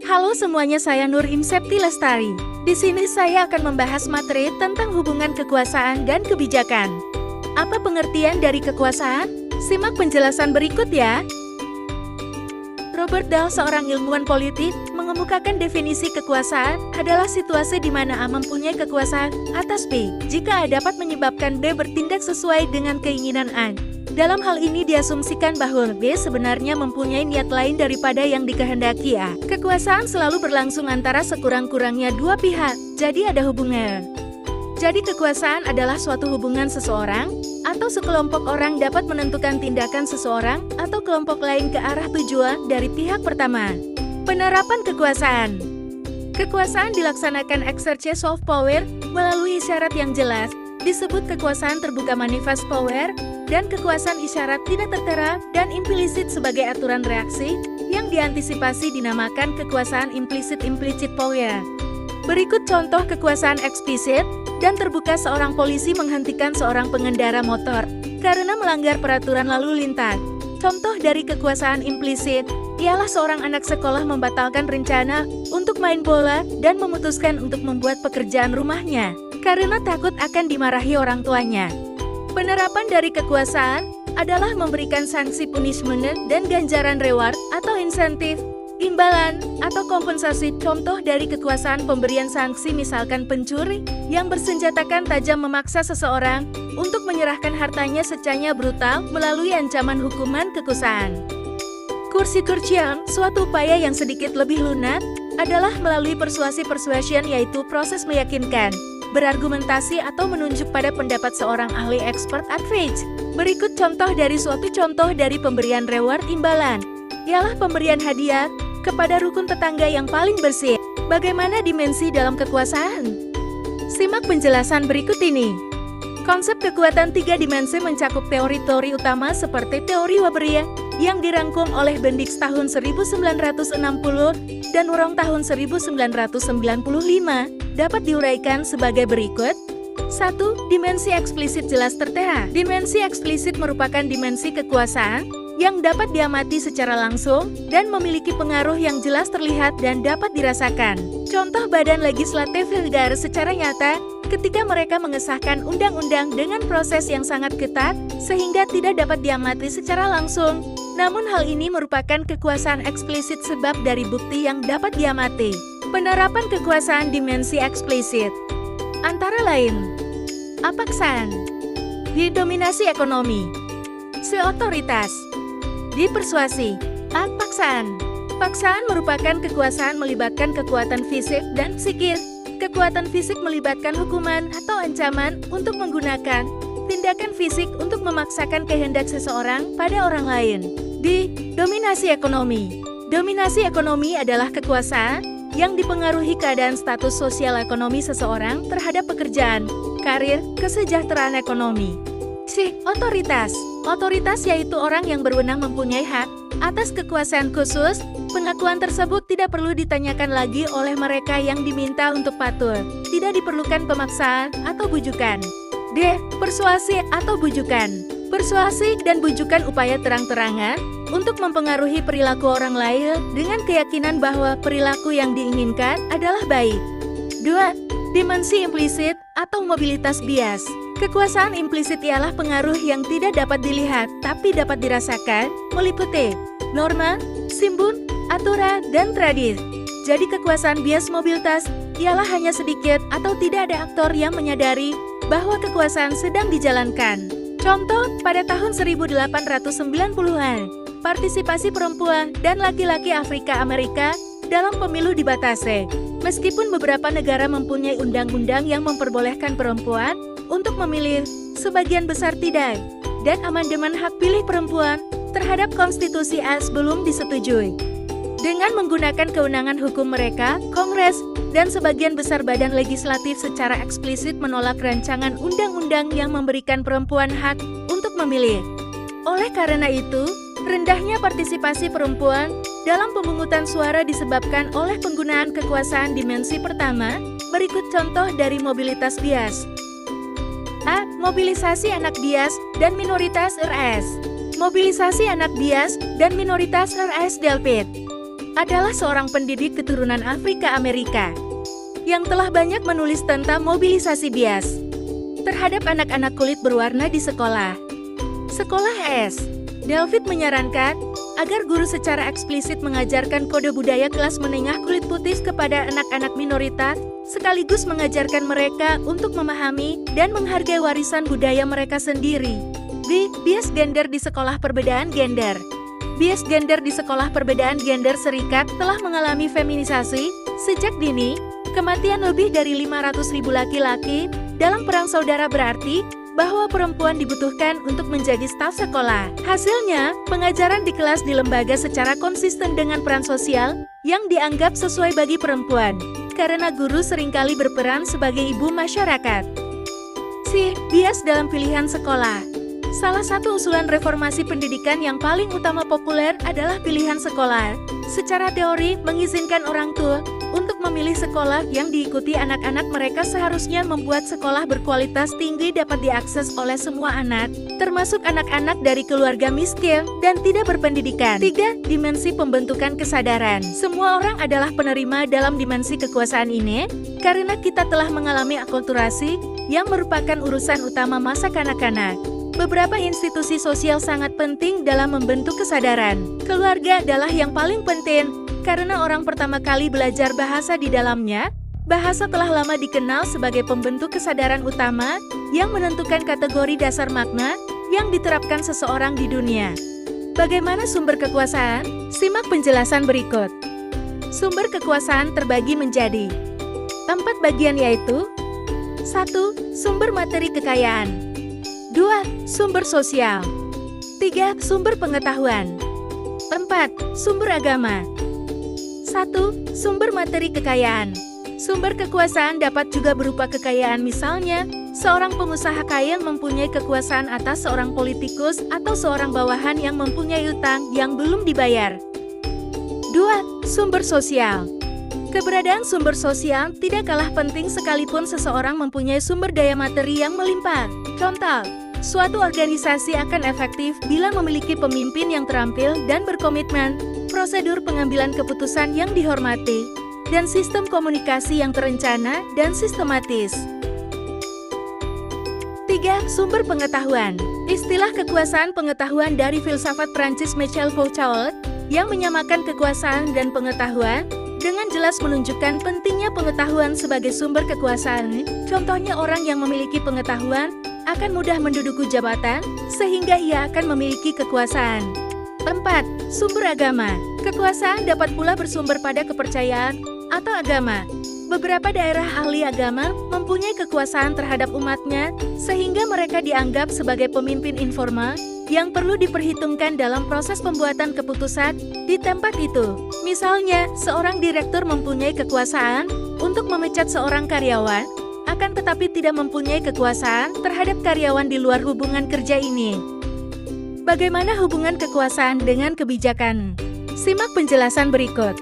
Halo semuanya, saya Nur Imsepti Lestari. Di sini saya akan membahas materi tentang hubungan kekuasaan dan kebijakan. Apa pengertian dari kekuasaan? Simak penjelasan berikut ya. Robert Dahl, seorang ilmuwan politik, mengemukakan definisi kekuasaan adalah situasi di mana A mempunyai kekuasaan atas B, jika A dapat menyebabkan B bertindak sesuai dengan keinginan A. Dalam hal ini diasumsikan bahwa B sebenarnya mempunyai niat lain daripada yang dikehendaki A. Kekuasaan selalu berlangsung antara sekurang-kurangnya dua pihak, jadi ada hubungan. Jadi kekuasaan adalah suatu hubungan seseorang atau sekelompok orang dapat menentukan tindakan seseorang atau kelompok lain ke arah tujuan dari pihak pertama. Penerapan kekuasaan. Kekuasaan dilaksanakan exercise of power melalui isyarat yang jelas, disebut kekuasaan terbuka manifest power, dan kekuasaan isyarat tidak tertera dan implisit sebagai aturan reaksi yang diantisipasi dinamakan kekuasaan implicit power. Berikut contoh kekuasaan eksplisit dan terbuka. Seorang polisi menghentikan seorang pengendara motor karena melanggar peraturan lalu lintas. Contoh dari kekuasaan implisit ialah seorang anak sekolah membatalkan rencana untuk main bola dan memutuskan untuk membuat pekerjaan rumahnya karena takut akan dimarahi orang tuanya. Penerapan dari kekuasaan adalah memberikan sanksi punishment dan ganjaran reward atau insentif, imbalan, atau kompensasi. Contoh dari kekuasaan pemberian sanksi misalkan pencuri yang bersenjatakan tajam memaksa seseorang untuk menyerahkan hartanya secara brutal melalui ancaman hukuman kekuasaan. Kursi-kursian, suatu upaya yang sedikit lebih lunak, adalah melalui persuasi-persuasion, yaitu proses meyakinkan, berargumentasi atau menunjuk pada pendapat seorang ahli expert advice. Berikut contoh dari pemberian reward imbalan, ialah pemberian hadiah kepada rukun tetangga yang paling bersih. Bagaimana dimensi dalam kekuasaan? Simak penjelasan berikut ini. Konsep kekuatan tiga dimensi mencakup teori-teori utama seperti teori Weberian yang dirangkum oleh Bendix tahun 1960 dan Wrong tahun 1995 dapat diuraikan sebagai berikut. 1. Dimensi eksplisit jelas tertera. Dimensi eksplisit merupakan dimensi kekuasaan yang dapat diamati secara langsung dan memiliki pengaruh yang jelas terlihat dan dapat dirasakan. Contoh badan legislatif negara secara nyata ketika mereka mengesahkan undang-undang dengan proses yang sangat ketat sehingga tidak dapat diamati secara langsung. Namun hal ini merupakan kekuasaan eksplisit sebab dari bukti yang dapat diamati. Penerapan kekuasaan dimensi eksplisit antara lain: paksaan, didominasi ekonomi, otoritas, dipersuasi, paksaan. Paksaan merupakan kekuasaan melibatkan kekuatan fisik dan psikis. Kekuatan fisik melibatkan hukuman atau ancaman untuk menggunakan tindakan fisik untuk memaksakan kehendak seseorang pada orang lain. Dominasi ekonomi. Dominasi ekonomi adalah kekuasaan yang dipengaruhi keadaan status sosial ekonomi seseorang terhadap pekerjaan, karir, kesejahteraan ekonomi. Otoritas. Otoritas yaitu orang yang berwenang mempunyai hak atas kekuasaan khusus. Pengakuan tersebut tidak perlu ditanyakan lagi oleh mereka yang diminta untuk patuh. Tidak diperlukan pemaksaan atau bujukan. Persuasi atau bujukan. Persuasi dan bujukan upaya terang-terangan untuk mempengaruhi perilaku orang lain dengan keyakinan bahwa perilaku yang diinginkan adalah baik. 2. Dimensi implisit atau mobilitas bias. Kekuasaan implisit ialah pengaruh yang tidak dapat dilihat tapi dapat dirasakan, meliputi norma, simbol, aturan, dan tradisi. Jadi kekuasaan bias mobilitas ialah hanya sedikit atau tidak ada aktor yang menyadari bahwa kekuasaan sedang dijalankan. Contoh, pada tahun 1890-an, partisipasi perempuan dan laki-laki Afrika Amerika dalam pemilu dibatasi. Meskipun beberapa negara mempunyai undang-undang yang memperbolehkan perempuan untuk memilih, sebagian besar tidak, dan amandemen hak pilih perempuan terhadap konstitusi AS belum disetujui. Dengan menggunakan kewenangan hukum mereka, Kongres dan sebagian besar badan legislatif secara eksplisit menolak rancangan undang-undang yang memberikan perempuan hak untuk memilih. Oleh karena itu, rendahnya partisipasi perempuan dalam pemungutan suara disebabkan oleh penggunaan kekuasaan dimensi pertama. Berikut contoh dari mobilitas bias. Mobilisasi anak bias dan minoritas RS. Mobilisasi anak bias dan minoritas RS Delpit. adalah seorang pendidik keturunan Afrika Amerika yang telah banyak menulis tentang mobilisasi bias terhadap anak-anak kulit berwarna di sekolah. Sekolah S. David menyarankan agar guru secara eksplisit mengajarkan kode budaya kelas menengah kulit putih kepada anak-anak minoritas, sekaligus mengajarkan mereka untuk memahami dan menghargai warisan budaya mereka sendiri. B. Bias gender di sekolah perbedaan gender. Bias gender di sekolah perbedaan gender serikat telah mengalami feminisasi sejak dini. Kematian lebih dari 500.000 laki-laki dalam perang saudara berarti bahwa perempuan dibutuhkan untuk menjadi staf sekolah. Hasilnya, pengajaran di kelas di lembaga secara konsisten dengan peran sosial yang dianggap sesuai bagi perempuan, karena guru seringkali berperan sebagai ibu masyarakat. C. Bias dalam pilihan sekolah. Salah satu usulan reformasi pendidikan yang paling utama populer adalah pilihan sekolah. Secara teori, mengizinkan orang tua untuk memilih sekolah yang diikuti anak-anak mereka seharusnya membuat sekolah berkualitas tinggi dapat diakses oleh semua anak, termasuk anak-anak dari keluarga miskin dan tidak berpendidikan. 3. Dimensi pembentukan kesadaran. Semua orang adalah penerima dalam dimensi kekuasaan ini, karena kita telah mengalami akulturasi yang merupakan urusan utama masa kanak-kanak. Beberapa institusi sosial sangat penting dalam membentuk kesadaran. Keluarga adalah yang paling penting, karena orang pertama kali belajar bahasa di dalamnya. Bahasa telah lama dikenal sebagai pembentuk kesadaran utama yang menentukan kategori dasar makna yang diterapkan seseorang di dunia. Bagaimana sumber kekuasaan? Simak penjelasan berikut. Sumber kekuasaan terbagi menjadi 4 bagian yaitu 1. Sumber materi kekayaan. 2. Sumber sosial. 3. Sumber pengetahuan. 4. Sumber agama. 1. Sumber materi kekayaan. Sumber kekuasaan dapat juga berupa kekayaan, misalnya, seorang pengusaha kaya mempunyai kekuasaan atas seorang politikus atau seorang bawahan yang mempunyai utang yang belum dibayar. 2. Sumber sosial. Keberadaan sumber sosial tidak kalah penting sekalipun seseorang mempunyai sumber daya materi yang melimpah. Contoh, suatu organisasi akan efektif bila memiliki pemimpin yang terampil dan berkomitmen, prosedur pengambilan keputusan yang dihormati, dan sistem komunikasi yang terencana dan sistematis. 3. Sumber pengetahuan. Istilah kekuasaan pengetahuan dari filsafat Prancis Michel Foucault yang menyamakan kekuasaan dan pengetahuan dengan jelas menunjukkan pentingnya pengetahuan sebagai sumber kekuasaan. Contohnya, orang yang memiliki pengetahuan akan mudah menduduki jabatan, sehingga ia akan memiliki kekuasaan. 4. Sumber agama. Kekuasaan dapat pula bersumber pada kepercayaan atau agama. Beberapa daerah ahli agama mempunyai kekuasaan terhadap umatnya, sehingga mereka dianggap sebagai pemimpin informal yang perlu diperhitungkan dalam proses pembuatan keputusan di tempat itu. Misalnya, seorang direktur mempunyai kekuasaan untuk memecat seorang karyawan, akan tetapi tidak mempunyai kekuasaan terhadap karyawan di luar hubungan kerja ini. Bagaimana hubungan kekuasaan dengan kebijakan? Simak penjelasan berikut.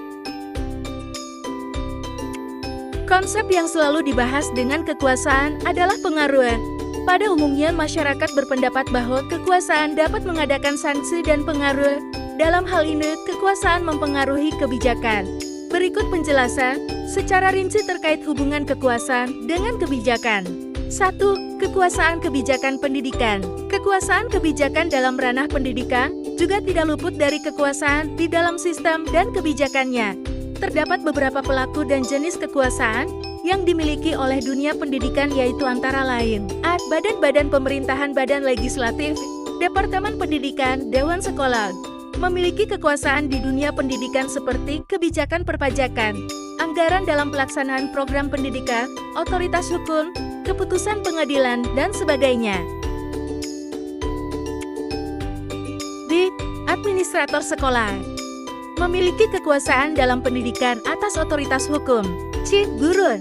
Konsep yang selalu dibahas dengan kekuasaan adalah pengaruh. Pada umumnya, masyarakat berpendapat bahwa kekuasaan dapat mengadakan sanksi dan pengaruh. Dalam hal ini, kekuasaan mempengaruhi kebijakan. Berikut penjelasan secara rinci terkait hubungan kekuasaan dengan kebijakan. 1. Kekuasaan kebijakan pendidikan. Kekuasaan kebijakan dalam ranah pendidikan juga tidak luput dari kekuasaan di dalam sistem dan kebijakannya. Terdapat beberapa pelaku dan jenis kekuasaan yang dimiliki oleh dunia pendidikan, yaitu antara lain A. Badan-badan pemerintahan, badan legislatif, departemen pendidikan, dewan sekolah. Memiliki kekuasaan di dunia pendidikan seperti kebijakan perpajakan, anggaran dalam pelaksanaan program pendidikan, otoritas hukum, keputusan pengadilan, dan sebagainya. B. Administrator sekolah. Memiliki kekuasaan dalam pendidikan atas otoritas hukum. C. Guru.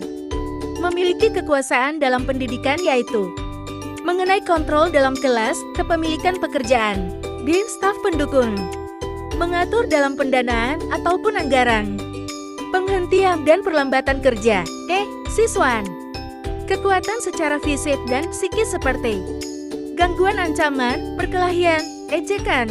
Memiliki kekuasaan dalam pendidikan yaitu mengenai kontrol dalam kelas, kepemilikan pekerjaan. D. Staf pendukung. Mengatur dalam pendanaan ataupun anggaran. Penghentian dan perlambatan kerja. E. Siswan. Kekuatan secara fisik dan psikis seperti gangguan, ancaman, perkelahian, ejekan,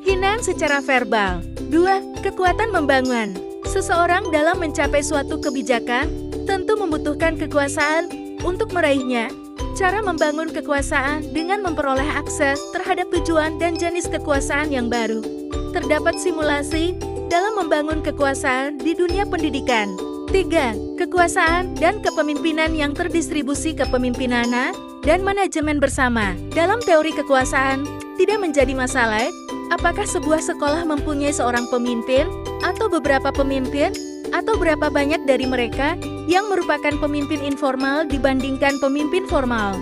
hinaan secara verbal. 2. Kekuatan membangun. Seseorang dalam mencapai suatu kebijakan tentu membutuhkan kekuasaan untuk meraihnya. Cara membangun kekuasaan dengan memperoleh akses terhadap tujuan dan jenis kekuasaan yang baru. Terdapat simulasi dalam membangun kekuasaan di dunia pendidikan. 3. Kekuasaan dan kepemimpinan yang terdistribusi kepemimpinan dan manajemen bersama. Dalam teori kekuasaan, tidak menjadi masalah apakah sebuah sekolah mempunyai seorang pemimpin, atau beberapa pemimpin, atau berapa banyak dari mereka yang merupakan pemimpin informal dibandingkan pemimpin formal.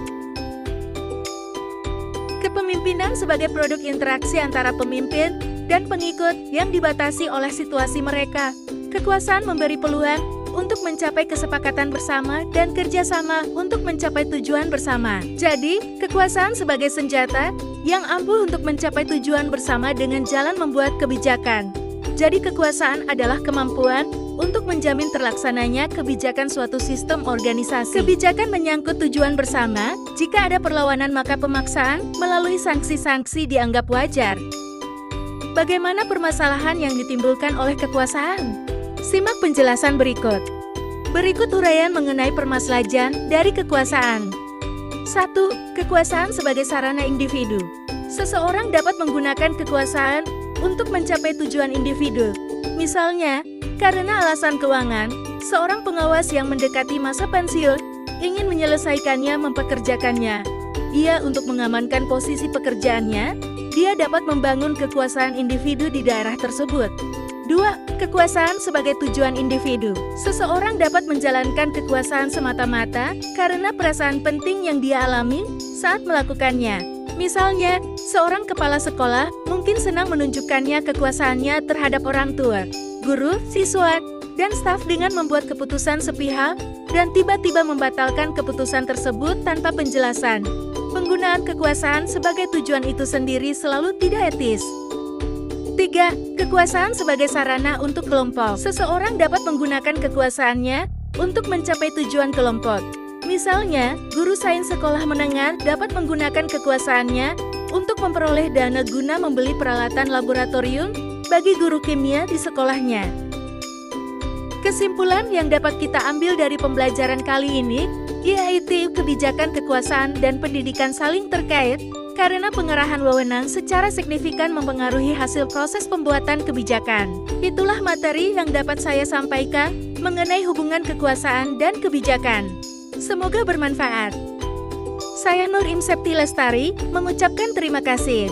Kepemimpinan sebagai produk interaksi antara pemimpin dan pengikut yang dibatasi oleh situasi mereka. Kekuasaan memberi peluang untuk mencapai kesepakatan bersama dan kerjasama untuk mencapai tujuan bersama. Jadi, kekuasaan sebagai senjata yang ampuh untuk mencapai tujuan bersama dengan jalan membuat kebijakan. Jadi, kekuasaan adalah kemampuan untuk menjamin terlaksananya kebijakan suatu sistem organisasi. Kebijakan menyangkut tujuan bersama. Jika ada perlawanan, maka pemaksaan melalui sanksi-sanksi dianggap wajar. Bagaimana permasalahan yang ditimbulkan oleh kekuasaan? Simak penjelasan berikut. Berikut uraian mengenai permasalahan dari kekuasaan. 1. Kekuasaan sebagai sarana individu. Seseorang dapat menggunakan kekuasaan untuk mencapai tujuan individu. Misalnya, karena alasan keuangan, seorang pengawas yang mendekati masa pensiun ingin menyelesaikannya mempekerjakannya. Dia untuk mengamankan posisi pekerjaannya, dia dapat membangun kekuasaan individu di daerah tersebut. 2. Kekuasaan sebagai tujuan individu. Seseorang dapat menjalankan kekuasaan semata-mata karena perasaan penting yang dia alami saat melakukannya. Misalnya, seorang kepala sekolah mungkin senang menunjukkannya kekuasaannya terhadap orang tua, guru, siswa, dan staf dengan membuat keputusan sepihak dan tiba-tiba membatalkan keputusan tersebut tanpa penjelasan. Penggunaan kekuasaan sebagai tujuan itu sendiri selalu tidak etis. 3. Kekuasaan sebagai sarana untuk kelompok. Seseorang dapat menggunakan kekuasaannya untuk mencapai tujuan kelompok. Misalnya, guru sains sekolah menengah dapat menggunakan kekuasaannya untuk memperoleh dana guna membeli peralatan laboratorium bagi guru kimia di sekolahnya. Kesimpulan yang dapat kita ambil dari pembelajaran kali ini, yaitu kebijakan kekuasaan dan pendidikan saling terkait, karena pengerahan wewenang secara signifikan mempengaruhi hasil proses pembuatan kebijakan. Itulah materi yang dapat saya sampaikan mengenai hubungan kekuasaan dan kebijakan. Semoga bermanfaat. Saya Nur Imsepti Lestari, mengucapkan terima kasih.